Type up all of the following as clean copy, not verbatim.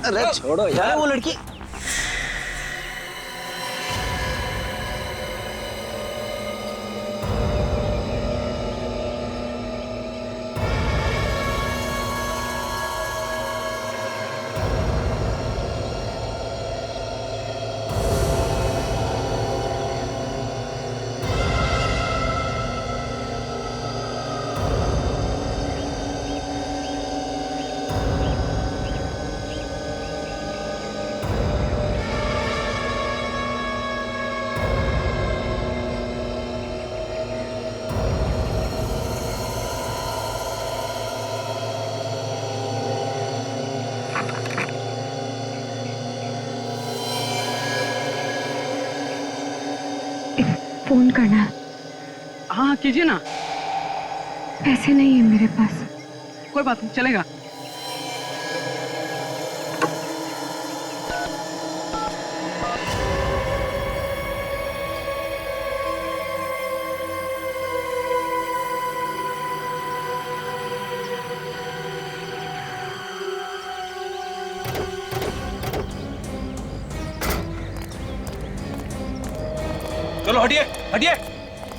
अरे छोड़ो यार वो लड़की। फोन करना है। हाँ कीजिए ना। पैसे नहीं है मेरे पास। कोई बात नहीं, चलेगा। चलो हटिए हटिए,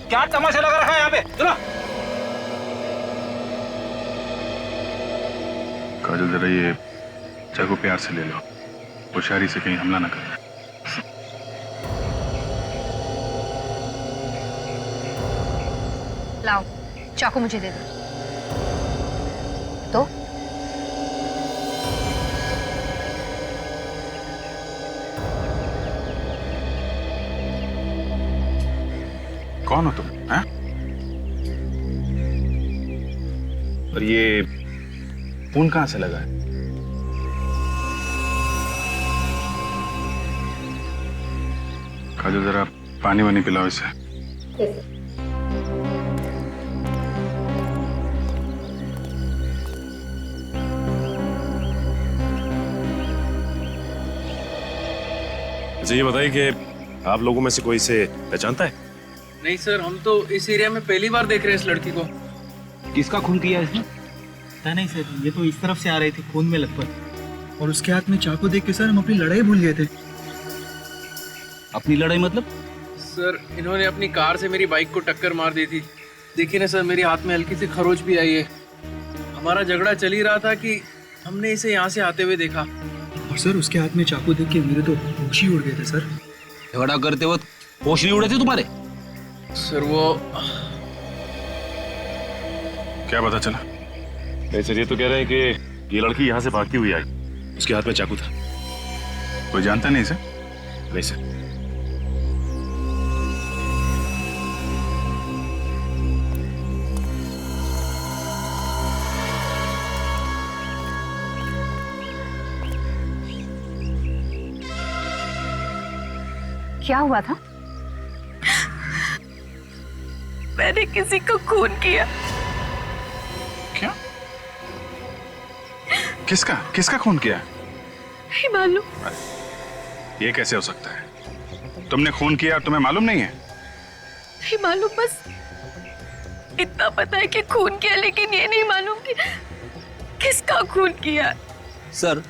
क्या तमाशा लगा रखा है यहाँ पे, चलो। काजल जरा ये चाकू प्यार से ले लो, होशियारी से कहीं हमला ना करना। लाओ चाकू मुझे दे दो। तो कौन हो तुम, हैं? और ये खून कहां से लगा है? काजल जरा पानी वानी पिलाओ इसे। अच्छा ये बताइए कि आप लोगों में से कोई इसे पहचानता है? नहीं सर, हम तो इस एरिया में पहली बार देख रहे हैं इस लड़की को। किसका खून किया इसने? पता नहीं सर, ये तो इस तरफ से आ रही थी खून में लथपथ, और उसके हाथ में चाकू देख के सर हम अपनी लड़ाई भूल गए थे। अपनी लड़ाई मतलब? सर इन्होंने अपनी कार से मेरी बाइक को टक्कर मार दी थी। देखिए ना सर, मेरे हाथ में हल्की सी खरोच भी आई है। हमारा झगड़ा चल ही रहा था कि हमने इसे यहाँ से आते हुए देखा। और सर उसके हाथ में चाकू देख के मेरे तो होश ही उड़ गए थे सर। झगड़ा करते वक्त होश नहीं उड़े थे तुम्हारे? सर वो क्या पता चला? नहीं सर, ये तो कह रहे हैं कि ये लड़की यहाँ से भागती हुई आई, उसके हाथ में चाकू था। कोई जानता नहीं इसे? नहीं सर। क्या हुआ था? मैंने किसी को खून किया। क्या? किसका किसका खून किया? नहीं मालूम। ये कैसे हो सकता है? तुमने खून किया और तुम्हें मालूम नहीं है? नहीं मालूम, बस इतना पता है कि खून किया, लेकिन ये नहीं मालूम कि किसका खून किया। सर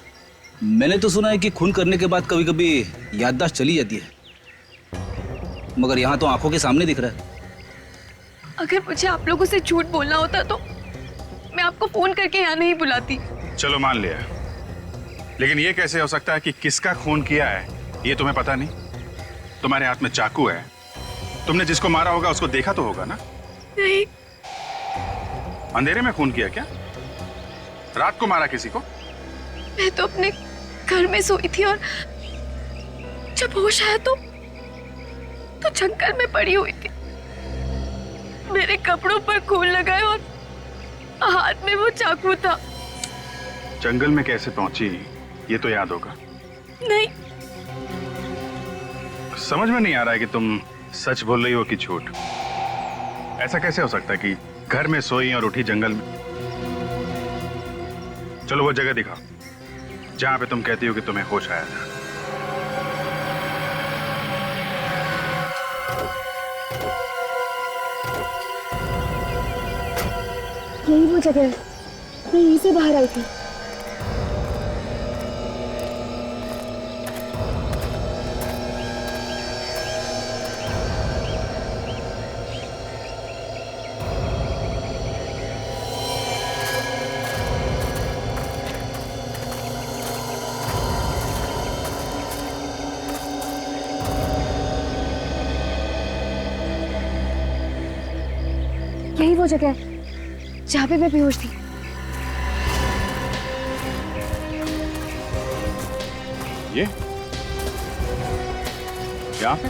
मैंने तो सुना है कि खून करने के बाद कभी कभी याददाश्त चली जाती है, मगर यहाँ तो आंखों के सामने दिख रहा है। अगर मुझे आप लोगों से झूठ बोलना होता तो मैं आपको फोन करके यहाँ नहीं बुलाती। चलो मान लिया, लेकिन ये कैसे हो सकता है कि किसका खून किया है ये तुम्हें पता नहीं? तुम्हारे हाथ में चाकू है, तुमने जिसको मारा होगा उसको देखा तो होगा ना? नहीं। अंधेरे में खून किया क्या? रात को मारा किसी को? मैं तो अपने घर में सोई थी और जब होश आया तो जंगल में पड़ी हुई थी। मेरे कपड़ों पर खून लगा है और हाथ में वो चाकू था। जंगल में कैसे पहुंची ये तो याद होगा। नहीं। समझ में नहीं आ रहा है कि तुम सच बोल रही हो कि झूठ। ऐसा कैसे हो सकता है कि घर में सोई और उठी जंगल में? चलो वो जगह दिखाओ जहां पे तुम कहती हो कि तुम्हें होश आया था। यही वो जगह है, मैं यहीं से बाहर आई थी। वो जगह है जहाँ पे मैं बेहोश थी। ये यहाँ पे?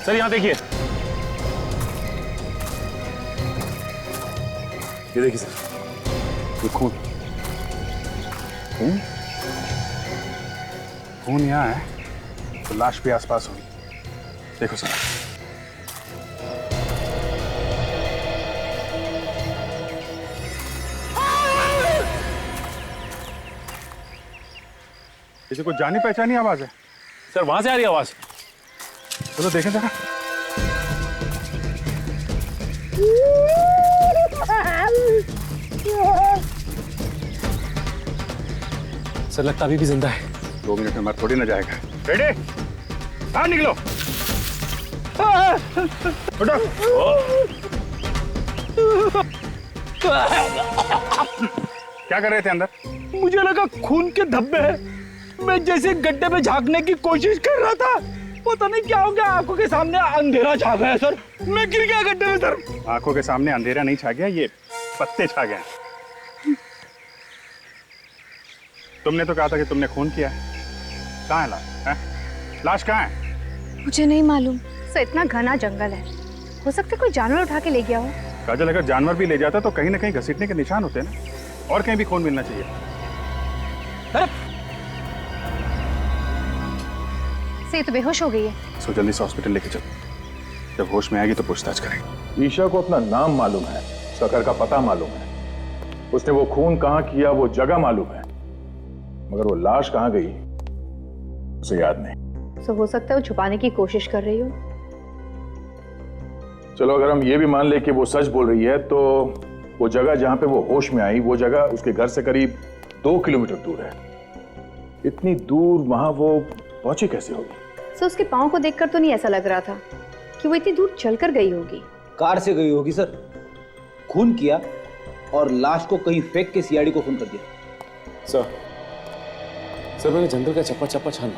सर यहाँ देखिए, ये देखिए सर, ये खून खून खून यहाँ है तो लाश भी आसपास होगी। देखो सर, इसे कुछ जानी पहचानी आवाज है। सर वहां से आ रही आवाज। चलो देखें जरा। सर लगता अभी भी जिंदा है। 2 मिनट में मर थोड़ी ना जाएगा। रेडी, बाहर निकलो। उठो। क्या कर रहे थे अंदर? मुझे लगा खून के धब्बे हैं। मैं जैसे गड्ढे में झांकने की कोशिश कर रहा था, पता नहीं क्या हो गया, आंखों के सामने अंधेरा छा गया सर। मैं गिर गया गड्ढे में सर। आंखों के सामने अंधेरा नहीं छा गया, ये पत्ते छा गए। तुमने तो कहा था कि तुमने खून किया है। कहाँ है लाश? लाश कहाँ है? मुझे नहीं मालूम। सर इतना घना जंगल है, हो सकता है कोई जानवर उठा के ले गया हो। काजल, अगर जानवर भी ले जाता तो कहीं ना कहीं घसीटने के निशान होते ना, और कहीं भी खून मिलना चाहिए। से ये तो बेहोश हो गई है। सो जल्दी से हॉस्पिटल लेके चलो। जब होश में आएगी तो पूछताछ करेंगे। ईशा को अपना नाम मालूम है, उसका घर का पता मालूम है, उसने वो खून कहाँ किया वो जगह मालूम है, मगर वो लाश कहाँ गई उसे याद नहीं। तो हो सकता है वो छुपाने की कोशिश कर रही हो। चलो अगर हम ये भी मान ले कि वो सच बोल रही है, तो वो जगह जहां पे वो होश में आई, वो जगह उसके घर से करीब 2 किलोमीटर दूर है। इतनी दूर वहां वो पहुंची कैसे होगी? सर उसके पाँव को देखकर तो नहीं ऐसा लग रहा था कि वो इतनी दूर चलकर गई होगी। कार से गई होगी सर। खून किया और लाश को कहीं फेंक के सीआईडी को फोन कर दिया। सर मैंने जंगल का चप्पा चप्पा छाना,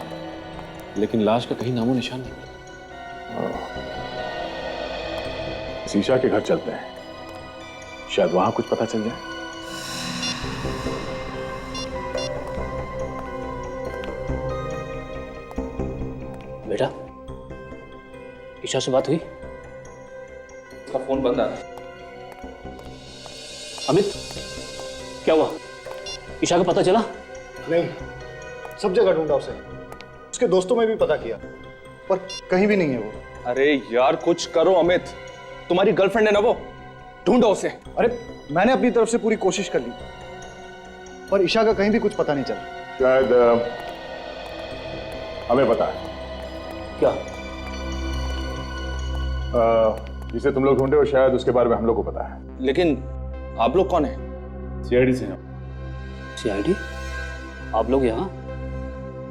लेकिन लाश का कहीं नामो निशान नहीं। ईशा के घर चलते हैं, शायद वहां कुछ पता चल जाए। बेटा, ईशा से बात हुई? उसका फोन बंद आ रहा है। अमित, क्या हुआ? ईशा का पता चला? नहीं, सब जगह ढूंढा उसे, उसके दोस्तों में भी पता किया, पर कहीं भी नहीं है वो। अरे यार कुछ करो अमित, तुम्हारी गर्लफ्रेंड है ना वो, ढूंढो उसे। अरे मैंने अपनी तरफ से पूरी कोशिश कर ली, पर ईशा का कहीं भी कुछ पता नहीं चला। शायद हमें पता है। क्या? जिसे तुम लोग ढूंढे हो शायद उसके बारे में हम लोग को पता है। लेकिन आप लोग कौन हैं? सीआईडी से हैं। सीआईडी? आप लोग यहाँ?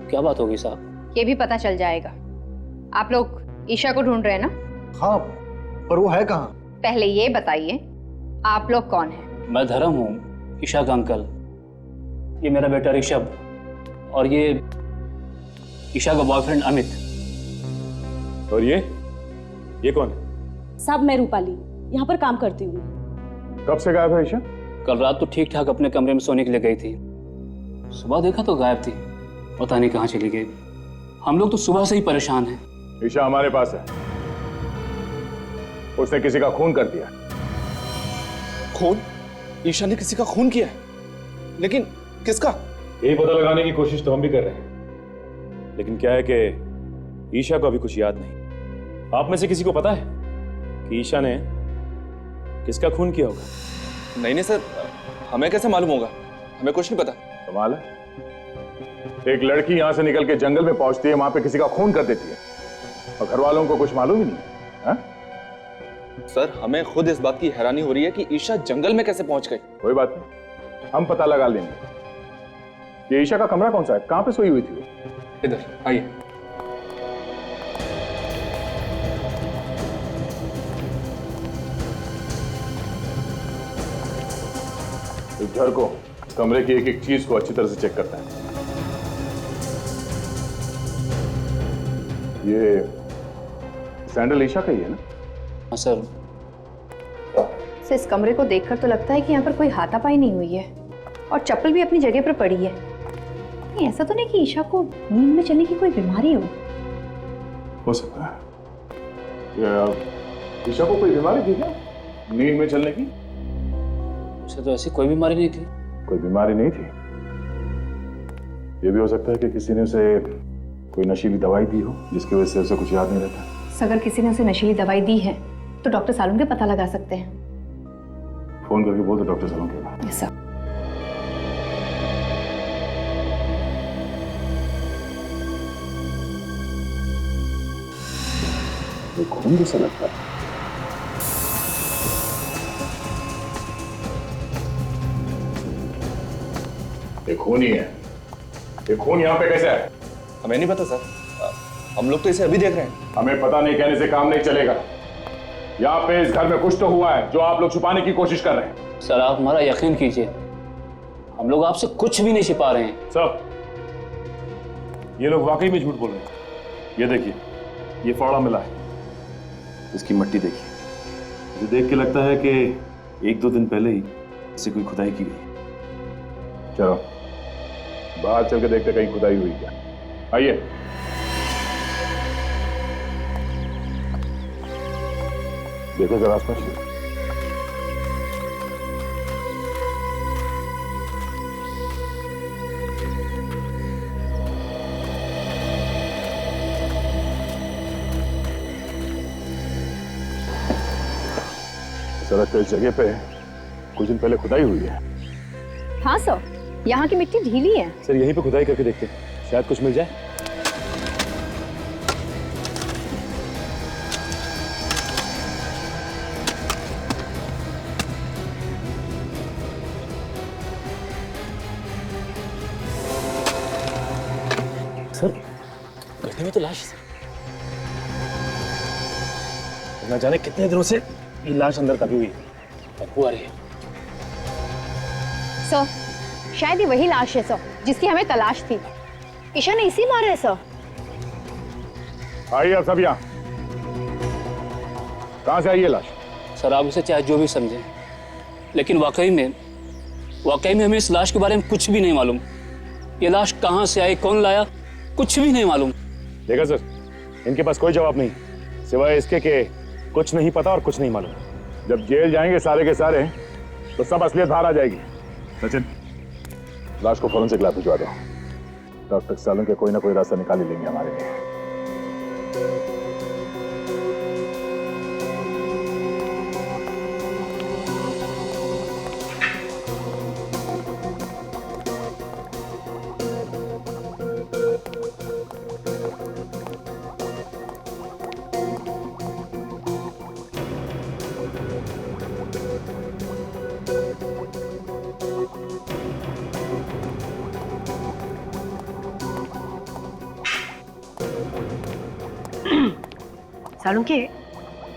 क्या बात होगी साहब? ये भी पता चल जाएगा। आप लोग ईशा को ढूंढ रहे हैं ना? हाँ, पर वो है कहाँ? पहले ये बताइए आप लोग कौन हैं? मैं धर्म हूँ, ईशा का अंकल। ये मेरा बेटा ऋषभ, और ये ईशा का बॉयफ्रेंड अमित। और ये कौन है? साहब मैं रूपाली, यहाँ पर काम करती हूँ। कब से गायब है ईशा? कल रात तो ठीक ठाक अपने कमरे में सोने के लिए गई थी, सुबह देखा तो गायब थी, पता नहीं कहाँ चली गई। हम लोग तो सुबह से ही परेशान हैं। ईशा हमारे पास है, उसने किसी का खून कर दिया। खून? ईशा ने किसी का खून किया है? लेकिन किसका? यही पता लगाने की कोशिश तो हम भी कर रहे हैं, लेकिन क्या है कि ईशा को अभी कुछ याद नहीं। आप में से किसी को पता है कि ईशा ने किसका खून किया होगा? नहीं नहीं सर, हमें कैसे मालूम होगा? हमें कुछ नहीं पता। कमाल है, एक लड़की यहां से निकल के जंगल में पहुंचती है, वहां पे किसी का खून कर देती है और घर वालों को कुछ मालूम ही नहीं है, हा? सर हमें खुद इस बात की हैरानी हो रही है कि ईशा जंगल में कैसे पहुंच गई। कोई बात नहीं, हम पता लगा लेंगे। ये ईशा का कमरा कौन सा है, कहां पे सोई हुई थी वो? इधर आइए। इस घर को, कमरे की एक एक चीज को अच्छी तरह से चेक करता है। ये सैंडल ईशा का ही है ना? हाँ सर। से इस कमरे को देखकर तो लगता है कि यहाँ पर कोई हाथापाई नहीं हुई है और चप्पल भी अपनी जगह पर पड़ी है। नहीं, ऐसा तो नहीं कि ईशा को नींद में चलने की कोई बीमारी हो सकता है। ईशा को कोई बीमारी थी क्या नींद में चलने की? उसे तो ऐसी कोई बीमारी नहीं थी। कोई बीमारी नहीं थी। ये भी हो सकता है कि किसी ने उसे कोई नशीली दवाई दी हो जिसकी वजह से उसे कुछ याद नहीं रहता। अगर किसी ने उसे नशीली दवाई दी है तो डॉक्टर सालुन के पता लगा सकते हैं। फोन करके बोल दो डॉक्टर सालुन के पास। Yes sir. ये खून जैसा लगता है। ये खून ही है। ये खून यहाँ पे कैसे है? हमें नहीं पता सर, हम लोग तो इसे अभी देख रहे हैं। हमें पता नहीं कहने से काम नहीं चलेगा। यहाँ पे इस घर में कुछ तो हुआ है जो आप लोग छुपाने की कोशिश कर रहे हैं। सर आप हमारा यकीन कीजिए, हम लोग आपसे कुछ भी नहीं छिपा रहे हैं। सर ये लोग वाकई में झूठ बोल रहे हैं। ये देखिए, ये फावड़ा मिला है, इसकी मट्टी देखिए। मुझे देख के लगता है कि 1-2 दिन पहले ही इसे कोई खुदाई की गई। चलो बाहर चल के देखते कहीं खुदाई हुई क्या। आइए। देखो जरा आसपास। सड़क के इस जगह पे कुछ दिन पहले खुदाई हुई है। हाँ सर, यहाँ की मिट्टी ढीली है। सर यहीं पे खुदाई करके देखते हैं, शायद कुछ मिल जाए। सर गड्ढे में तो लाश है। ना जाने कितने दिनों से ये लाश अंदर दबी हुई है। बदबू आ रही है। सर शायद ये वही लाश है सर जिसकी हमें तलाश थी। ईशा ने इसी मारा है सर। आइए सब यहाँ। कहाँ से आई है लाश? सर आप उसे चाहे जो भी समझें, लेकिन वाकई में हमें इस लाश के बारे में कुछ भी नहीं मालूम। ये लाश कहाँ से आई, कौन लाया, कुछ भी नहीं मालूम। देखा सर, इनके पास कोई जवाब नहीं सिवाय इसके कि कुछ नहीं पता और कुछ नहीं मालूम। जब जेल जाएंगे सारे के सारे तो सब असलियत बाहर आ जाएगी। सचिन, लाश को फौरन से लैब भिजवा दो। डॉक्टर सालुन के कोई ना कोई रास्ता निकाल ही लेंगे हमारे लिए। सालुन के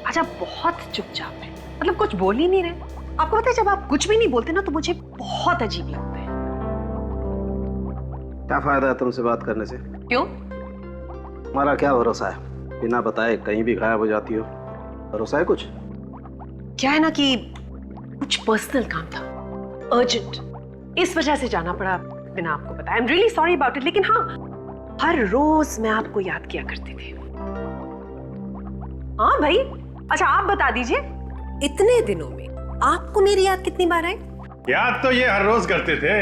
आज आप बहुत चुपचाप हैं, मतलब कुछ बोल ही नहीं रहे। आपको पता है जब आप कुछ भी नहीं बोलते ना तो मुझे बहुत अजीब लगता है। क्या फायदा है तुमसे बात करने से? क्यों? हमारा क्या भरोसा है, बिना बताए कहीं भी गायब हो जाती हो। भरोसा है कुछ? क्या है ना कि कुछ पर्सनल काम था, अर्जेंट, इस वजह से जाना पड़ा बिना आपको बताया। I am really sorry about it. लेकिन हाँ, हर रोज मैं आपको याद किया करती थी। हाँ भाई, अच्छा आप बता दीजिए, इतने दिनों में आपको मेरी याद कितनी बार आई? याद तो ये हर रोज करते थे,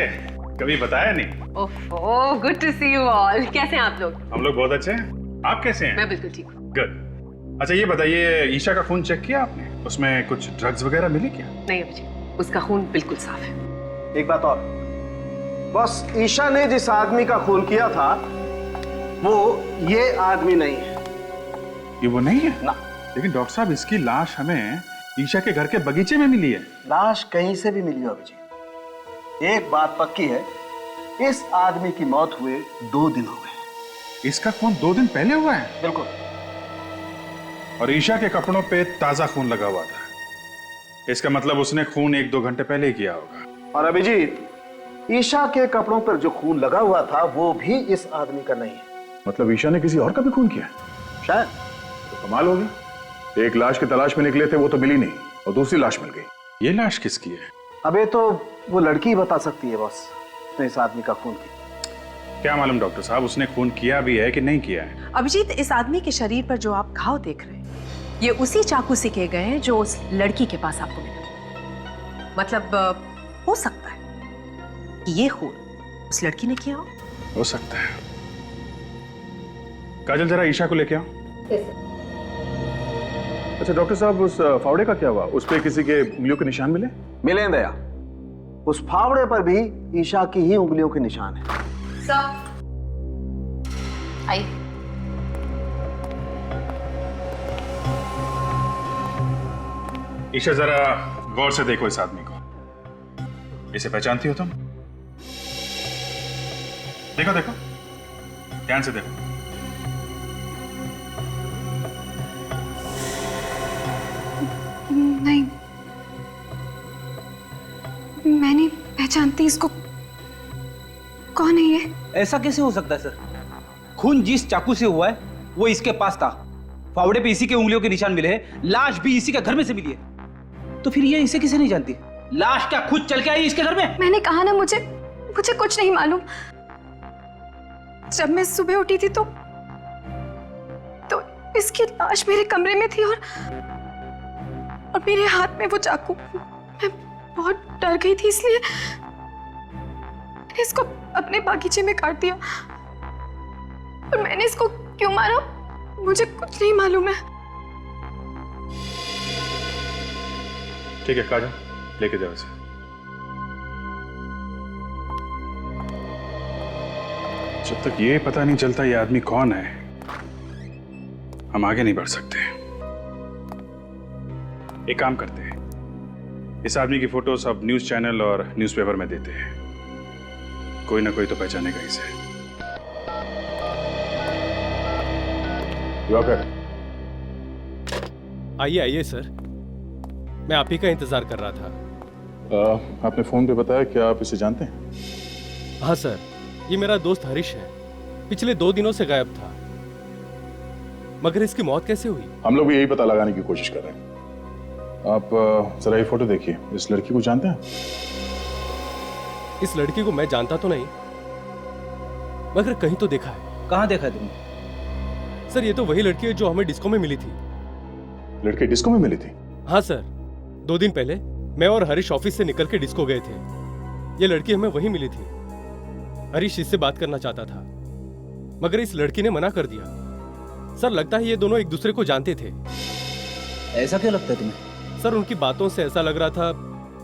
कभी बताया नहीं। Oh, good to see you all. कैसे हैं आप लोग? हम लोग बहुत अच्छे हैं, आप कैसे हैं? मैं बिल्कुल ठीक हूँ। गुड। अच्छा ये बताइए, ईशा का खून चेक किया आपने? उसमें कुछ ड्रग्स वगैरह मिली क्या? नहीं अभिजीत, उसका खून बिल्कुल साफ है। एक बात और, बस ईशा ने जिस आदमी का खून किया था वो ये आदमी नहीं है। ये वो नहीं है ना। लेकिन डॉक्टर साहब इसकी लाश हमें ईशा के घर के बगीचे में मिली है। लाश कहीं से भी मिली हो अभिजीत, एक बात पक्की है, इस आदमी की मौत हुए 2 दिन हो गए। इसका खून 2 दिन पहले हुआ है? बिल्कुल। और ईशा के कपड़ों पे ताजा खून लगा हुआ था। इसका मतलब उसने खून 1-2 घंटे पहले ही किया होगा। और अभिजीत, ईशा के कपड़ों पर जो खून लगा हुआ था वो भी इस आदमी का नहीं है। मतलब ईशा ने किसी और का भी खून किया? शायद। तो कमाल हो गई, एक लाश की तलाश में निकले थे, वो तो मिली नहीं, और दूसरी लाश मिल गई। ये लाश किसकी है? अबे तो वो लड़की ही बता सकती है बॉस, उसने इस आदमी का खून किया। क्या मालूम डॉक्टर साहब, उसने खून किया भी है कि नहीं किया है। अभिजीत, इस आदमी के शरीर पर जो आप घाव देख रहे हैं ये उसी चाकू से किए गए हैं जो उस लड़की के पास आपको मिला। मतलब हो सकता है कि ये खून उस लड़की ने किया हो सकता है। काजल जरा ईशा को लेके आओ। अच्छा डॉक्टर साहब, उस फावड़े का क्या हुआ? उस पे किसी के उंगलियों के निशान मिले? मिले दया, उस फावड़े पर भी ईशा की ही उंगलियों के निशान है। सर आइए। ईशा जरा गौर से देखो इस आदमी को। इसे पहचानती हो तुम? देखो देखो, ध्यान से देखो। नहीं, मैं नहीं पहचानती इसको। कौन है ये? ऐसा कैसे हो सकता है सर? खून जिस चाकू से हुआ है वो इसके पास था, फावड़े पे इसी के उंगलियों के निशान मिले हैं, लाश भी इसी के घर में से मिली है। तो फिर ये इसे किसे नहीं जानती? लाश क्या खुद चल के आई इसके घर में? मैंने कहा ना, मुझे कुछ नहीं मालूम। जब मैं सुबह उठी थी तो इसकी लाश मेरे कमरे में थी और मेरे हाथ में वो चाकू। मैं बहुत डर गई थी, इसलिए मैंने इसको अपने बागीचे में काट दिया। और मैंने इसको क्यों मारा मुझे कुछ नहीं मालूम है। ठीक है काजल, लेके जाओ इसे। जब तक ये पता नहीं चलता ये आदमी कौन है, हम आगे नहीं बढ़ सकते। एक काम करते हैं, इस आदमी की फोटो सब न्यूज चैनल और न्यूज़पेपर में देते हैं, कोई ना कोई तो पहचानेगा इसे। आइए आइए सर, मैं आप ही का इंतजार कर रहा था। आपने फोन पे बताया, क्या आप इसे जानते हैं? हाँ सर, ये मेरा दोस्त हरीश है, पिछले 2 दिनों से गायब था। मगर इसकी मौत कैसे हुई? हम लोग भी यही पता लगाने की कोशिश कर रहे हैं। आप जरा ये फोटो देखिए, इस लड़की को जानते हैं? इस लड़की को मैं जानता तो नहीं, मगर कहीं तो देखा है। कहाँ देखा है तुमने? सर ये तो वही लड़की है जो हमें डिस्को में मिली थी। लड़की डिस्को में मिली थी? हाँ सर, 2 दिन पहले मैं और हरीश ऑफिस से निकल के डिस्को गए थे। ये लड़की हमें वहीं मिली थी। हरीश इससे बात करना चाहता था, मगर इस लड़की ने मना कर दिया। सर लगता है ये दोनों एक दूसरे को जानते थे। ऐसा क्यों लगता है तुम्हें? सर उनकी बातों से ऐसा लग रहा था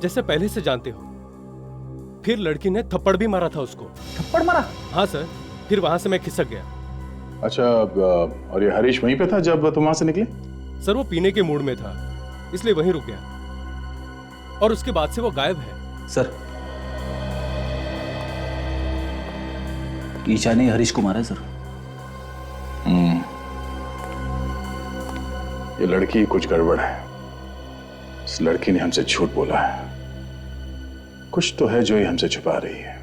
जैसे पहले से जानते हो। फिर लड़की ने थप्पड़ भी मारा था उसको। थप्पड़ मारा? हाँ सर, फिर वहां से मैं खिसक गया। अच्छा, और ये हरीश वहीं पे था जब तुम वहां से निकले? सर वो पीने के मूड में था, इसलिए वहीं रुक गया, और उसके बाद से वो गायब है। सर ईशा ने हरीश को मारा है सर। ये लड़की कुछ गड़बड़ है। इस लड़की ने हमसे झूठ बोला है। कुछ तो है जो ये हमसे छुपा रही है।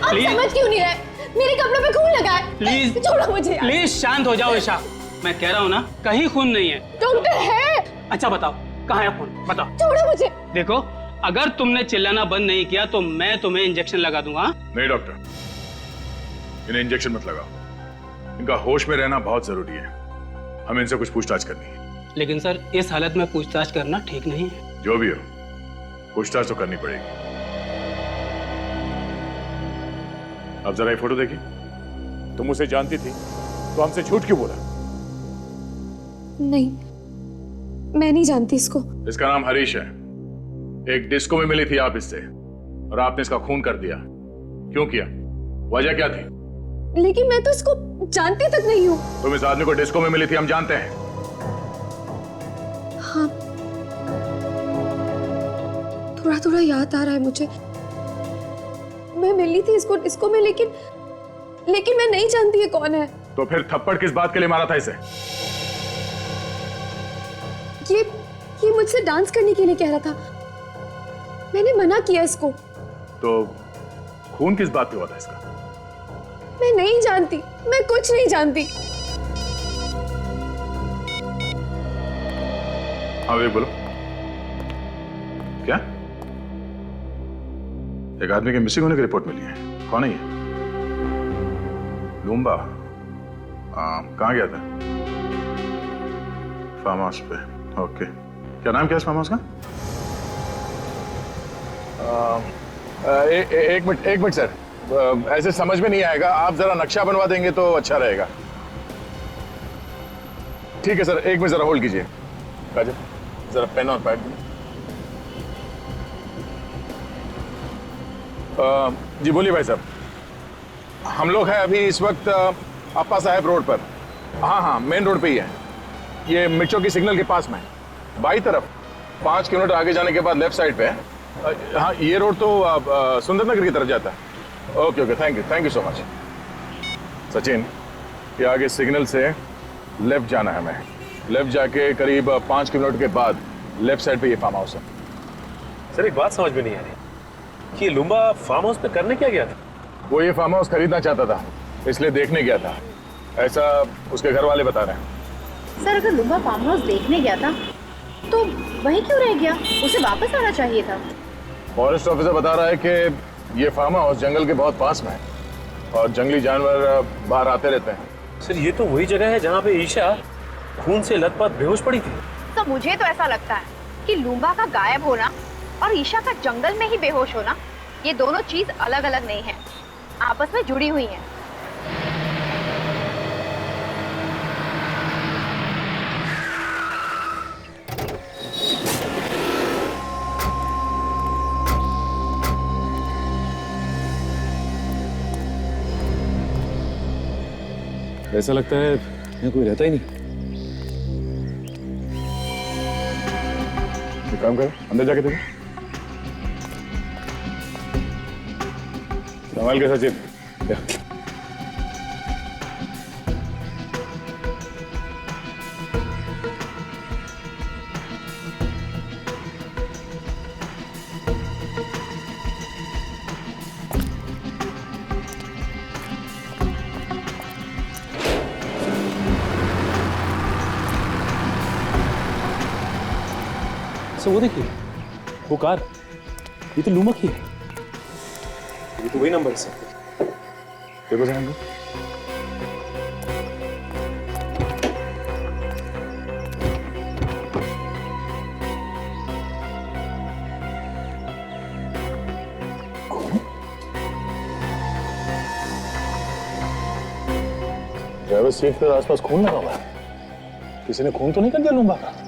आप समझ क्यों नहीं रहे? मेरे कपड़ों पे खून लगा है। प्लीज छोड़ो मुझे यार। प्लीज शांत हो जाओ ईशा, मैं कह रहा हूँ ना कहीं खून नहीं है। डॉक्टर है। अच्छा बताओ कहाँ है खून, बताओ। छोड़ो मुझे। देखो अगर तुमने चिल्लाना बंद नहीं किया तो मैं तुम्हें इंजेक्शन लगा दूंगा। नहीं डॉक्टर, इन्हें इंजेक्शन मत लगाओ। इनका होश में रहना बहुत जरूरी है। हमें इनसे कुछ पूछताछ करनी है। लेकिन सर इस हालत में पूछताछ करना ठीक नहीं है। जो भी हो, पूछताछ तो करनी पड़ेगी। अब जरा ये फोटो देखिए। तुम उसे जानती थी तो हमसे झूठ क्यों बोला? नहीं, मैं नहीं जानती इसको। इसका नाम हरीश है। एक डिस्को में मिली थी आप इससे। और आपने इसका खून कर दिया। क्यों किया? वजह क्या थी? लेकिन मैं तो इसको जानती तक नहीं हूँ। तुम इस आदमी को डिस्को में मिली थी, हम जानते हैं। हाँ, थोड़ा थोड़ा याद आ रहा है मुझे। मैं मिली थी इसको डिस्को में, लेकिन मैं नहीं जानती ये कौन है। तो फिर थप्पड़ किस बात के लिए मारा था इसे? ये मुझसे डांस करने के लिए कह रहा था। मैंने मना किया इसको। तो खून किस बात पे हुआ था इसका? मैं नहीं जानती, मैं कुछ नहीं जानती। हाँ विवेक बोलो। क्या? एक आदमी के मिसिंग होने की रिपोर्ट मिली है। कौन है ये? लूम्बा। कहाँ गया था? फार्म हाउस पे। ओके, क्या नाम क्या है इस फार्म हाउस का? एक मिनट सर, ऐसे समझ में नहीं आएगा। आप जरा नक्शा बनवा देंगे तो अच्छा रहेगा। ठीक है सर, एक मिनट जरा होल्ड कीजिए। काजल, जरा पेन और पैड दीजिए। जी बोलिए भाई साहब। हम लोग हैं अभी इस वक्त अप्पा साहब रोड पर। हाँ, मेन रोड पे ही है। ये मिर्चों की सिग्नल के पास में, बाई तरफ 5 किलोमीटर आगे जाने के बाद लेफ्ट साइड पे है। हाँ, ये रोड तो सुंदरनगर की तरफ जाता है। Okay, thank you so much. Sachin, ये आगे सिग्नल से लेफ्ट जाना है हमें। लेफ्ट जाके करीब 5 किलोमीटर के बाद लेफ्ट साइड पे ये फार्म हाउस है। सर एक बात समझ में नहीं आ रही कि ये लुम्बा फार्म हाउस पे करने क्या गया था? वो ये फार्म हाउस खरीदना चाहता था, इसलिए देखने गया था, ऐसा उसके घर वाले बता रहे हैं। सर अगर लुम्बा फार्म हाउस देखने गया था तो वहीं क्यों रह गया? उसे वापस आना चाहिए था। फॉरेस्ट ऑफिसर बता रहा है कि ये फार्म हाउस जंगल के बहुत पास में है और जंगली जानवर बाहर आते रहते हैं। सर ये तो वही जगह है जहाँ पे ईशा खून से लथपथ बेहोश पड़ी थी। तो मुझे तो ऐसा लगता है कि लुम्बा का गायब होना और ईशा का जंगल में ही बेहोश होना, ये दोनों चीज अलग अलग नहीं है, आपस में जुड़ी हुई हैं। ऐसा लगता है यहाँ कोई रहता ही नहीं। एक काम करो, अंदर जाके देखो। संभाल के सचिन। सर वो देखिए, वो कार, ये तो लुम्बा की है। ये तो वही नंबर है सर। देखो सर, ड्राइवर सीट पर आसपास खून लगा हुआ है। किसी ने खून तो नहीं कर दिया लुम्बा का?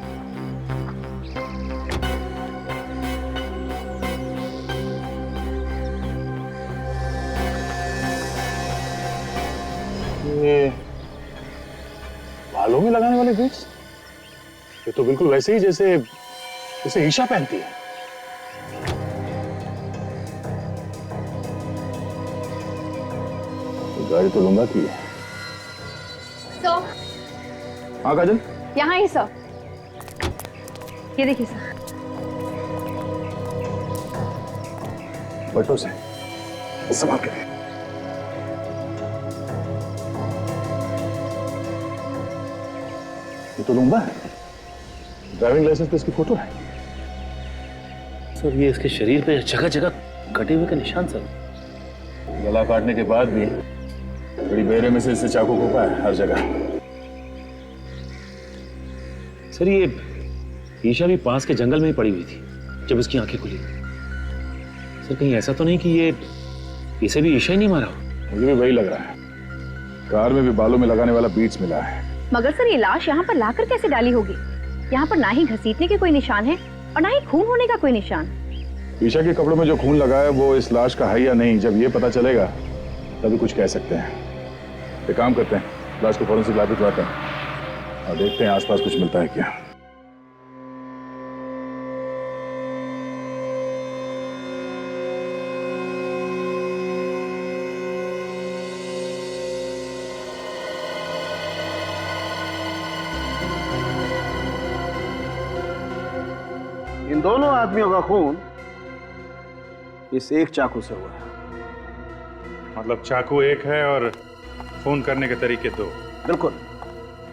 ये बालों में लगाने वाले बीट्स, ये तो बिल्कुल वैसे ही जैसे ईशा पहनती है। तो गाड़ी तो लुम्बा की है। सर, हाँ काजल, यहाँ ही सर, ये देखिए सर। बैठो से संभाल के। ये तो लुम्बा है, ड्राइविंग लाइसेंस पे इसकी फोटो है। सर ये इसके शरीर पे जगह जगह कटे हुए का निशान सर। गला काटने के बाद भी बड़ी बेरे में से इससे चाकू को पाया हर जगह। सर ये ईशा भी पास के जंगल में ही पड़ी हुई थी जब इसकी आंखें खुली। सर कहीं ऐसा तो नहीं कि ये इसे भी ईशा ही नहीं मारा? मुझे भी वही लग रहा है। कार में भी बालों में लगाने वाला बीट्स मिला है। मगर सर ये लाश यहाँ पर लाकर कैसे डाली होगी? यहाँ पर ना ही घसीटने के कोई निशान है और ना ही खून होने का कोई निशान। ईशा के कपड़ों में जो खून लगा है वो इस लाश का है या नहीं, जब ये पता चलेगा तभी कुछ कह सकते हैं। एक काम करते हैं, लाश को फॉरेंसिक लैब भिजवाते हैं और देखते हैं आसपास कुछ मिलता है क्या। इन दोनों आदमियों का खून इस एक चाकू से हुआ है। मतलब चाकू एक है और खून करने के तरीके दो। बिल्कुल।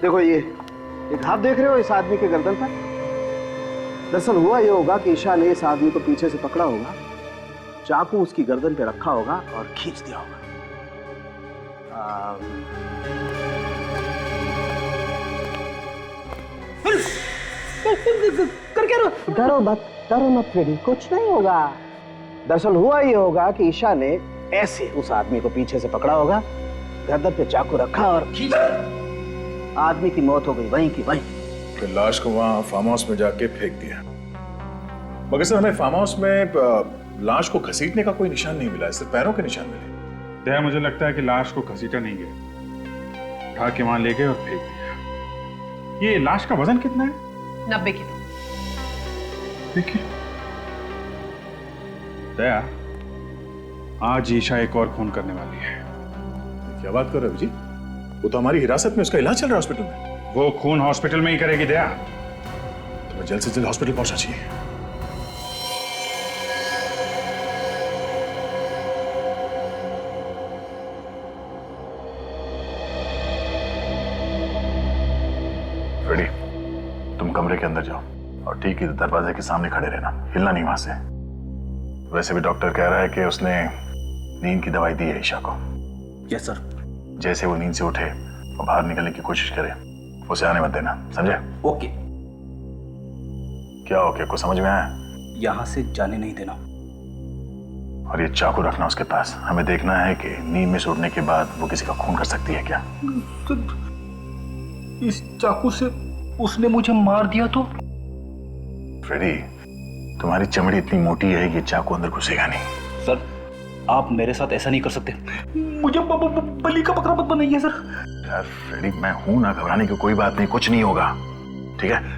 देखो ये एक हाथ देख रहे हो इस आदमी के गर्दन पर? दरअसल हुआ ये होगा कि ईशा ने इस आदमी को पीछे से पकड़ा होगा, चाकू उसकी गर्दन पे रखा होगा और खींच दिया होगा। कर क्या रहो? डरो मत फ्रेडी, कुछ नहीं होगा। दरअसल हुआ ये होगा कि ईशा ने ऐसे उस आदमी को पीछे से पकड़ा होगा, गर्दन पे चाकू रखा और खींच दिया। आदमी की मौत हो गई वहीं की वहीं। फिर लाश को वहां फार्म हाउस में जाके फेंक दिया। मगर सर हमें फार्म हाउस में लाश को घसीटने का कोई निशान नहीं मिला है, सिर्फ पैरों के निशान मिले। दया, मुझे लगता है कि लाश को घसीटा नहीं गया, उठा के वहां ले गए और फेंक दिया। ये लाश का वजन कितना है? 90 किलो। देखिए दया, आज ईशा एक और खून करने वाली है। क्या बात कर रहे हो जी? वो तो हमारी हिरासत में, उसका इलाज चल रहा है हॉस्पिटल में। वो खून हॉस्पिटल में ही करेगी दया। तुम्हें जल्द से जल्द हॉस्पिटल पहुंचना चाहिए। फ्रेडी, तुम कमरे के अंदर जाओ और ठीक इस दरवाजे के सामने खड़े रहना, हिलना नहीं वहां से। वैसे भी डॉक्टर कह रहा है कि उसने नींद की दवाई दी है ईशा को। Yes sir. जैसे वो नींद से उठे और बाहर निकलने की कोशिश करे, उसे आने मत देना, समझे? ओके। क्या ओके? कुछ समझ में आया? यहां से जाने नहीं देना। और ये चाकू रखना उसके पास। हमें देखना है कि नींद में से उठने के बाद वो किसी का खून कर सकती है क्या। इस चाकू से उसने मुझे मार दिया तो? फ्रेडी, तुम्हारी चमड़ी इतनी मोटी है कि चाकू अंदर घुसेगा नहीं। सर, आप मेरे साथ ऐसा नहीं कर सकते। मुझे बलि का बकरा मत बनाइए सर। यार फ्रेडी, मैं हूं ना, घबराने की कोई बात नहीं, कुछ नहीं होगा, ठीक है?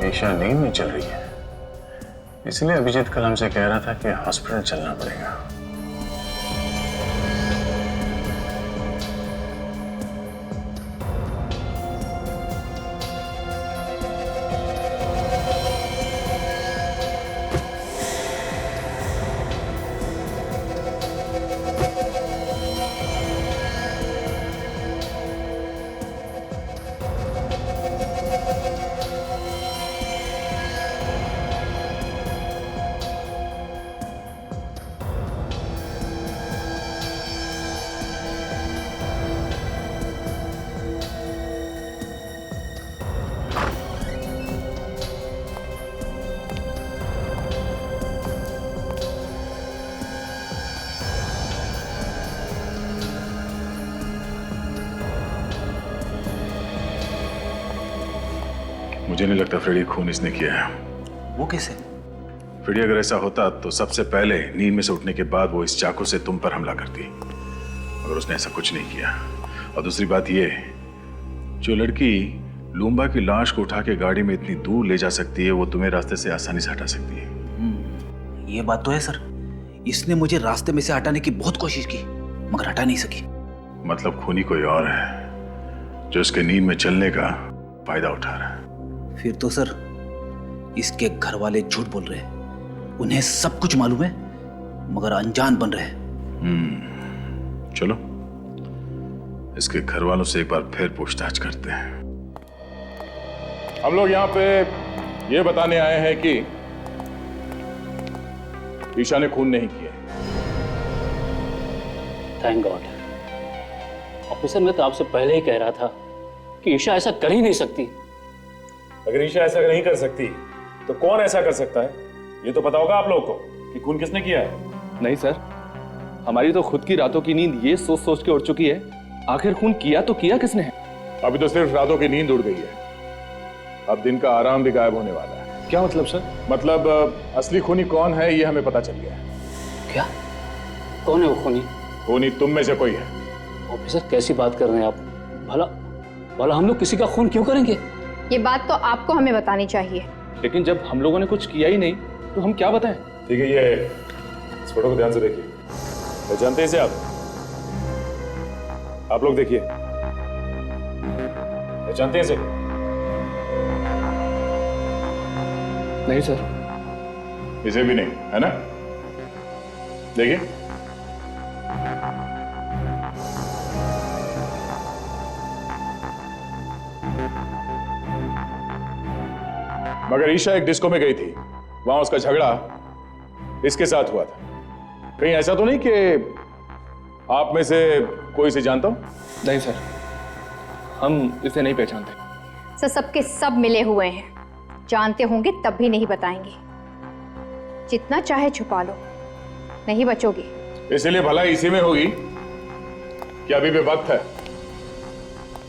ईशा नींद में चल रही है, इसलिए अभिजीत कल हमसे कह रहा था कि हॉस्पिटल चलना पड़ेगा। मुझे नहीं लगता फ्रेडी खून इसने किया है। वो कैसे? फ्रेडी अगर ऐसा होता तो सबसे पहले नींद में से उठने के बाद वो इस चाकू से तुम पर हमला करती, मगर उसने ऐसा कुछ नहीं किया। और दूसरी बात ये, जो लड़की लूम्बा की लाश को उठा के गाड़ी में इतनी दूर ले जा सकती है, वो तुम्हें रास्ते से आसानी से हटा सकती है। ये बात तो है सर। इसने मुझे रास्ते में से हटाने की बहुत कोशिश की, मगर हटा नहीं सकी। मतलब खूनी कोई और है जो उसके नींद में चलने का फायदा उठा रहा है। फिर तो सर इसके घर वाले झूठ बोल रहे हैं। उन्हें सब कुछ मालूम है, मगर अनजान बन रहे हैं। चलो इसके घर वालों से एक बार फिर पूछताछ करते हैं। हम लोग यहाँ पे ये बताने आए हैं कि ईशा ने खून नहीं किया। Thank God. ऑफिसर, मैं तो आपसे पहले ही कह रहा था कि ईशा ऐसा कर ही नहीं सकती। अगर ईशा ऐसा नहीं कर सकती तो कौन ऐसा कर सकता है? ये तो पता होगा आप लोगों को कि खून किसने किया है। नहीं सर, हमारी तो खुद की रातों की नींद ये सोच सोच के उड़ चुकी है, आखिर खून किया तो किया किसने है? अभी तो सिर्फ रातों की नींद उड़ गई है, अब दिन का आराम भी गायब होने वाला है। क्या मतलब सर? मतलब असली खूनी कौन है ये हमें पता चल गया है। क्या? कौन है वो खूनी? खूनी तुम में से कोई है। ऑफिसर, कैसी बात कर रहे हैं आप? भला भला हम लोग किसी का खून क्यों करेंगे? ये बात तो आपको हमें बतानी चाहिए। लेकिन जब हम लोगों ने कुछ किया ही नहीं तो हम क्या बताएं? ठीक है, ये इस फोटो को ध्यान से देखिए। पहचानते हैं इसे आप लोग देखिए, पहचानते हैं इसे? नहीं सर। इसे भी नहीं, है ना? देखिए, मगर ईशा एक डिस्को में गई थी, वहां उसका झगड़ा इसके साथ हुआ था। कहीं ऐसा तो नहीं कि आप में से कोई इसे जानता हो? नहीं सर, हम इसे नहीं पहचानते। सर, सबके सब मिले हुए हैं, जानते होंगे तब भी नहीं बताएंगे। जितना चाहे छुपा लो, नहीं बचोगे। इसलिए भलाई इसी में होगी कि अभी भी वक्त है।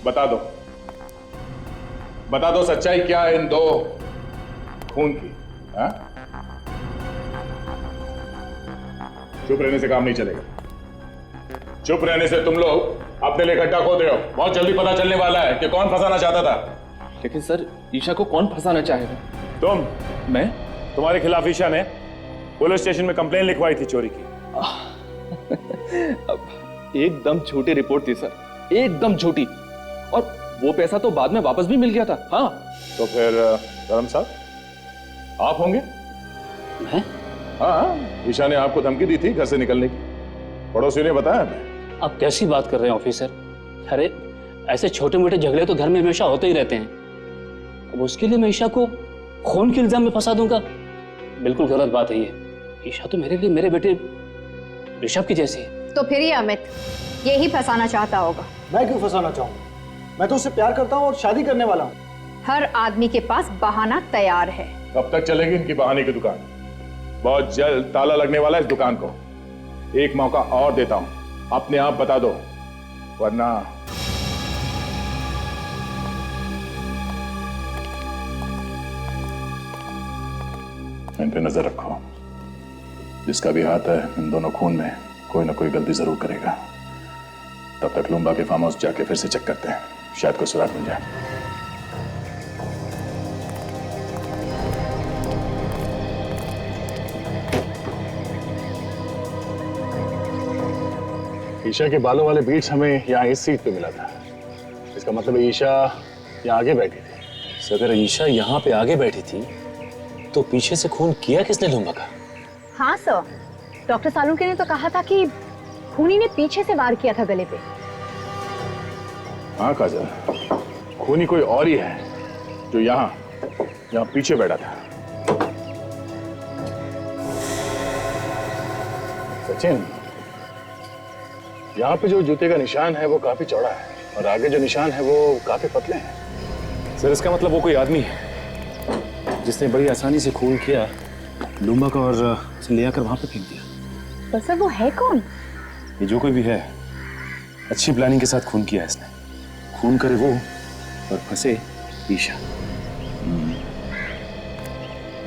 बता दो, बता दो सच्चाई क्या है इन दो खून की। हाँ? चुप रहने से काम नहीं चलेगा। चुप रहने से तुम लोग अपने लिए गड्ढा खोद रहे हो। बहुत जल्दी पता चलने वाला है कि कौन फंसाना चाहता था। लेकिन सर, ईशा को कौन फंसाना चाहेगा? तुम। मैं? तुम्हारे खिलाफ ईशा ने पुलिस स्टेशन में कंप्लेन लिखवाई थी चोरी की। एकदम झूठी रिपोर्ट थी सर, एकदम झूठी। और वो पैसा तो बाद में वापस भी मिल गया था। हाँ। तो फिर धर्म साहब आप होंगे? मैं? हाँ, ईशा ने आपको धमकी दी थी घर से निकलने की, पड़ोसियों ने बताया हमें। आप कैसी बात कर रहे हैं ऑफिसर? अरे ऐसे छोटे मोटे झगड़े तो घर में हमेशा होते ही रहते हैं। अब उसके लिए मैं ईशा को खून के इल्जाम में फंसा दूंगा? बिल्कुल गलत बात है ये। ईशा तो मेरे लिए मेरे बेटे ऋषभ की जैसी है। तो फिर ये अमित यही फंसाना चाहता होगा। मैं क्यों फंसाना चाहूंगा? मैं तो उससे प्यार करता हूँ और शादी करने वाला हूँ। हर आदमी के पास बहाना तैयार है। कब तक चलेगी इनकी बहाने की दुकान? बहुत जल्द ताला लगने वाला है इस दुकान को। एक मौका और देता हूं, अपने आप बता दो, वरना इन पे नजर रखो। जिसका भी हाथ है इन दोनों खून में, कोई ना कोई गलती जरूर करेगा। तब तक लूम्बा के फार्म हाउस जाके फिर से चेक करते हैं, शायद कोई सुराग मिल जाए। ईशा के बालों वाले बीट्स हमें यहाँ इस सीट पे मिला था। इसका मतलब ईशा यहाँ आगे बैठी थी। सर, अगर ईशा यहाँ पे आगे बैठी थी तो पीछे से खून किया किसने लूम्बा का? हाँ सर, डॉक्टर सालुंके ने तो कहा था कि खूनी ने पीछे से वार किया था गले पे। हाँ काजल, खूनी कोई और ही है जो यहाँ पीछे बैठा था। सचिन, यहाँ पे जो जूते का निशान है वो काफी चौड़ा है और आगे जो निशान है वो काफी पतले हैं। सर, इसका मतलब वो कोई आदमी है जिसने बड़ी आसानी से खून किया लूम्बा का और उसे ले आकर वहां पे फेंक दिया। पर सर, वो है कौन? ये जो कोई भी है, अच्छी प्लानिंग के साथ खून किया है इसने। खून करे वो और फंसे ईशा।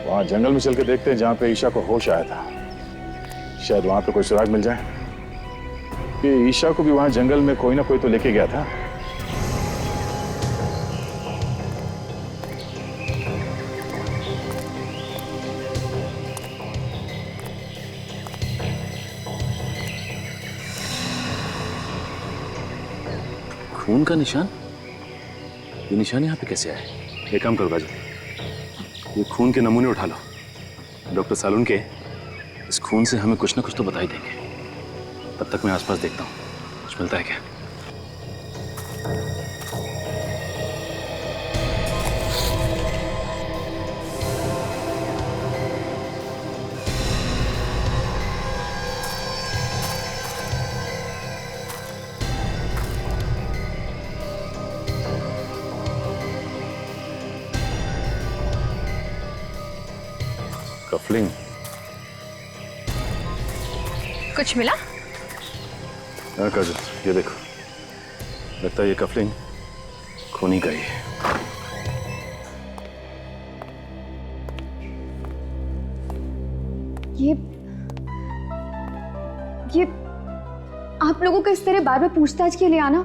वहां जंगल में चल के देखते हैं जहां पे ईशा को होश आया था। शायद वहां पे कोई सुराग मिल जाए कि ईशा को भी वहां जंगल में कोई ना कोई तो लेके गया था। खून का निशान? ये निशान यहाँ पे कैसे आए? एक काम करो राजू, ये खून के नमूने उठा लो। डॉक्टर सालून के इस खून से हमें कुछ ना कुछ तो बता ही देंगे। तब तक मैं आसपास देखता हूँ कुछ मिलता है क्या। कफलिंग कुछ मिला? हाँ काजल, ये देखो, लगता है ये कफलिंग खूनी का ही है। ये आप लोगों का इस तरह बार बार पूछताछ के लिए आना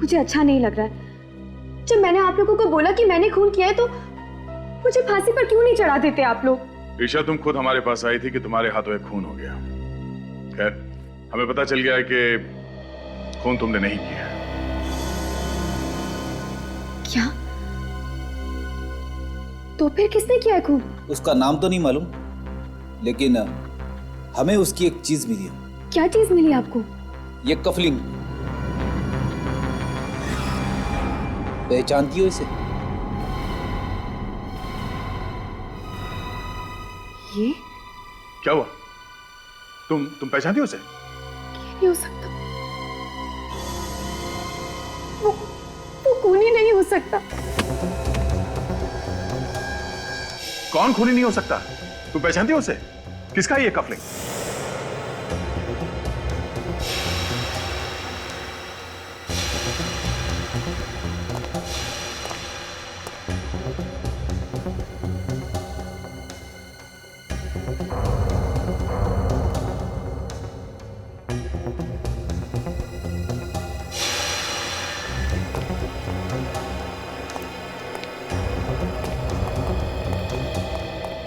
मुझे अच्छा नहीं लग रहा है। जब मैंने आप लोगों को बोला कि मैंने खून किया है तो मुझे फांसी पर क्यों नहीं चढ़ा देते आप लोग? ईशा, तुम खुद हमारे पास आई थी कि तुम्हारे हाथों एक खून हो गया। खैर, हमें पता चल गया है कि खून तुमने नहीं किया। क्या? तो फिर किसने किया है खून? उसका नाम तो नहीं मालूम, लेकिन हमें उसकी एक चीज मिली है। क्या चीज मिली आपको? ये कफलिंग। पहचानती हो इसे? ये क्या हुआ? तुम पहचानती हो उसे? नहीं हो सकता, वो खूनी नहीं हो सकता। कौन खूनी नहीं हो सकता? तुम पहचानती हो उसे? किसका ये कफलिंग?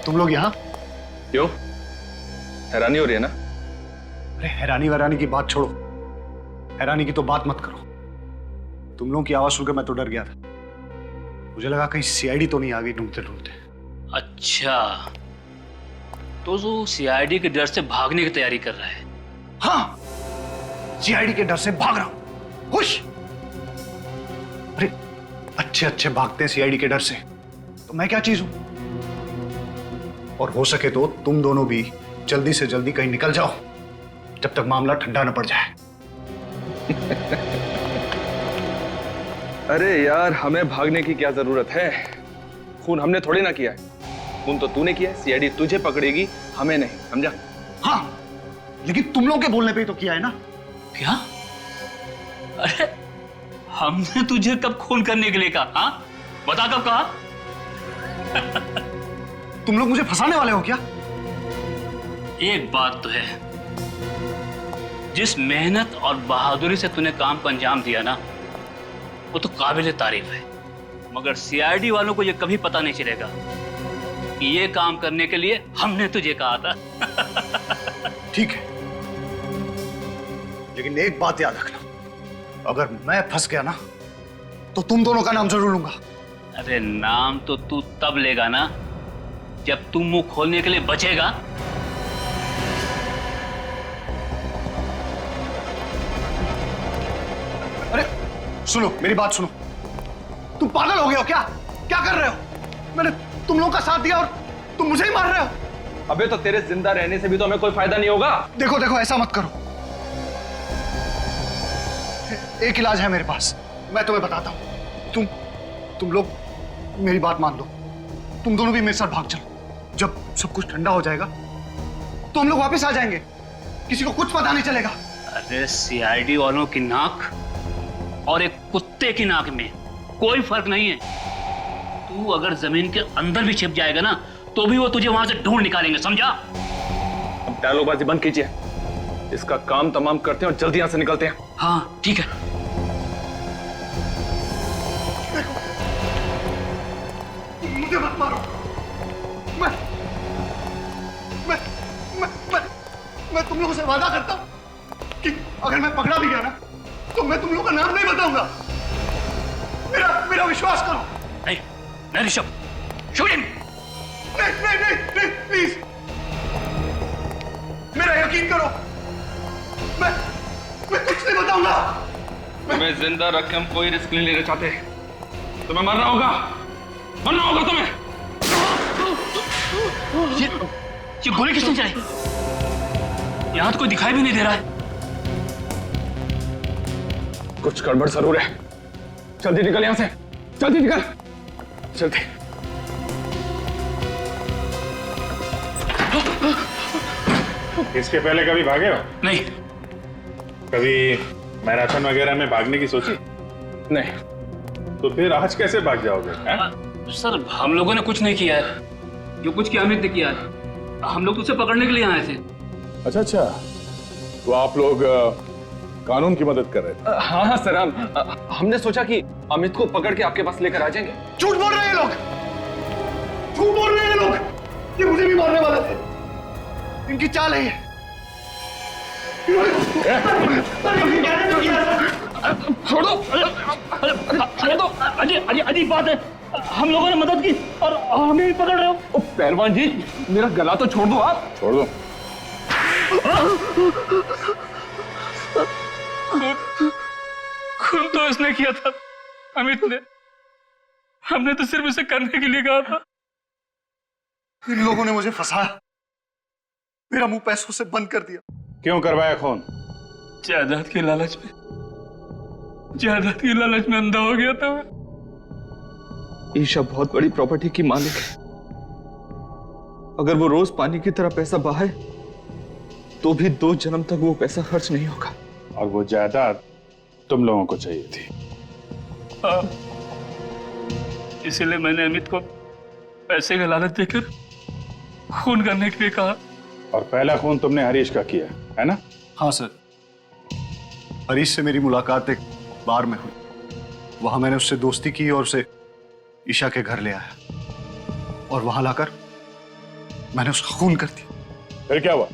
तुम लोग यहाँ? क्यों? हैरानी हो रही है ना? अरे हैरानी वैरानी की बात छोड़ो, हैरानी की तो बात मत करो। तुम लोगों की आवाज सुनकर मैं तो डर गया था। मुझे लगा कहीं सीआईडी तो नहीं आ गई ढूंढते ढूंढते। अच्छा, तो जो सीआईडी के डर से भागने की तैयारी कर रहा है? हाँ, सीआईडी के डर से भाग रहा हूं। खुश? अरे अच्छे अच्छे भागते हैं सीआईडी के डर से, तो मैं क्या चीज हूं? और हो सके तो तुम दोनों भी जल्दी से जल्दी कहीं निकल जाओ, जब तक मामला ठंडा न पड़ जाए। अरे यार, हमें भागने की क्या जरूरत है? खून हमने थोड़ी ना किया है, खून तो तूने किया है। सीआईडी तुझे पकड़ेगी, हमें नहीं, समझा? हाँ, लेकिन तुम लोगों के बोलने पे ही तो किया है ना। क्या? अरे हमने तुझे कब खून करने के लिए कहा? हाँ, बता कब कहा? तुम लोग मुझे फंसाने वाले हो क्या? एक बात तो है, जिस मेहनत और बहादुरी से तूने काम को अंजाम दिया ना, वो तो काबिल तारीफ है। मगर सीआईडी वालों को ये कभी पता नहीं चलेगा कि ये काम करने के लिए हमने तुझे कहा था। ठीक है, लेकिन एक बात याद रखना, अगर मैं फंस गया ना तो तुम दोनों का नाम जरूर लूंगा। अरे नाम तो तू तब लेगा ना जब तू मुंह खोलने के लिए बचेगा। अरे सुनो, मेरी बात सुनो। तुम पागल हो गए हो क्या? क्या कर रहे हो? मैंने तुम लोगों का साथ दिया और तुम मुझे ही मार रहे हो। अबे तो तेरे जिंदा रहने से भी तो हमें कोई फायदा नहीं होगा। देखो देखो, ऐसा मत करो। एक इलाज है मेरे पास, मैं तुम्हें बताता हूं। तुम लोग मेरी बात मान लो, तुम दोनों भी मेरे साथ भाग चलो। जब सब कुछ ठंडा हो जाएगा तो हम लोग वापस आ जाएंगे, किसी को कुछ पता नहीं चलेगा। अरे सीआईडी वालों की नाक और एक कुत्ते की नाक में कोई फर्क नहीं है। तू तू अगर जमीन के अंदर भी छिप जाएगा ना तो भी वो तुझे वहां से ढूंढ निकालेंगे, समझा? अब डायलॉगबाजी बंद कीजिए, इसका काम तमाम करते हैं और जल्दी यहां से निकलते हैं। हाँ ठीक है। मुझे मत मारो। मैं तुम लोगों से वादा करता हूं कि अगर मैं पकड़ा भी गया ना तो मैं तुम लोगों का नाम नहीं बताऊंगा। मेरा विश्वास करो। नहीं ऋषभ, शूट हिम। नहीं, प्लीज मेरा यकीन करो। मैं कुछ नहीं बताऊंगा। तुम्हें जिंदा रख के हम कोई रिस्क नहीं लेना चाहते। तुम्हें मरना होगा तुम्हें। ये गोली किसने चलाई? यहां तो कोई दिखाई भी नहीं दे रहा है। कुछ गड़बड़ जरूर है। जल्दी निकल यहां से, जल्दी निकल, जल्दी। इसके पहले कभी भागे हो? नहीं। कभी मैराथन वगैरह में भागने की सोची? नहीं। तो फिर आज कैसे भाग जाओगे? सर हम लोगों ने कुछ नहीं किया है। जो कुछ किया अमित ने किया है। हम लोग तो उसे पकड़ने के लिए आए थे। अच्छा, तो आप लोग कानून की मदद कर रहे थे? हाँ सर, हमने सोचा कि अमित को पकड़ के आपके पास लेकर आ जाएंगे। झूठ बोल रहे हैं लोग, झूठ बोल रहे हैं लोग। ये मुझे भी मारने वाले थे। इनकी चाल है ये। छोड़ दो। अजीब बात है, हम लोगों ने मदद की और हमें भी पकड़ रहे हो। पहलवान जी, मेरा गला तो छोड़ दो आप। छोड़ दो। खून तो इसने किया था, अमित ने। हमने तो सिर्फ इसे करने के लिए कहा था। इन लोगों ने मुझे फंसाया, मेरा मुंह पैसों से बंद कर दिया। क्यों करवाया खून? जायदाद के लालच में अंधा हो गया था मैं। ईशा बहुत बड़ी प्रॉपर्टी की मालिक है। अगर वो रोज पानी की तरह पैसा बहाए तो भी 2 जन्म तक वो पैसा खर्च नहीं होगा। और वो जायदाद तुम लोगों को चाहिए थी। इसीलिए मैंने अमित को पैसे का लालच देकर खून करने के लिए कहा। और पहला खून तुमने हरीश का किया है ना? हाँ सर, हरीश से मेरी मुलाकात एक बार में हुई। वहां मैंने उससे दोस्ती की और उसे ईशा के घर ले आया और वहां लाकर मैंने उसका खून कर दिया। फिर क्या हुआ?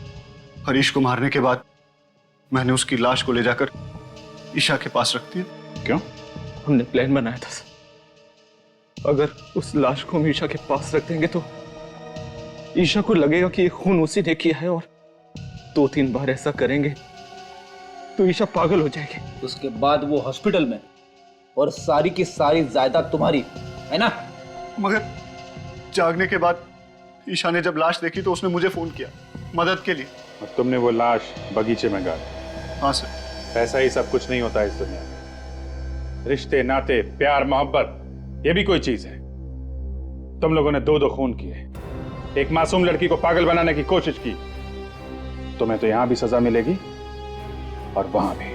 हरीश को मारने के बाद मैंने उसकी लाश को ले जाकर ईशा के पास रख दिया। क्यों? हमने प्लान बनाया था सर। अगर उस लाश को हम ईशा के पास रख देंगे तो ईशा को लगेगा कि ये खून उसी ने किया है, और 2-3 बार ऐसा करेंगे तो ईशा पागल हो जाएगी। उसके बाद वो हॉस्पिटल में और सारी की सारी जायदाद तुम्हारी है ना? मगर जागने के बाद ईशा ने जब लाश देखी तो उसने मुझे फोन किया मदद के लिए। और तुमने वो लाश बगीचे में गाड़ी? हाँ सर। पैसा ही सब कुछ नहीं होता इस दुनिया में। रिश्ते, नाते, प्यार, मोहब्बत, ये भी कोई चीज है। तुम लोगों ने 2 खून किए, एक मासूम लड़की को पागल बनाने की कोशिश की। तुम्हें तो यहां भी सजा मिलेगी और वहां भी।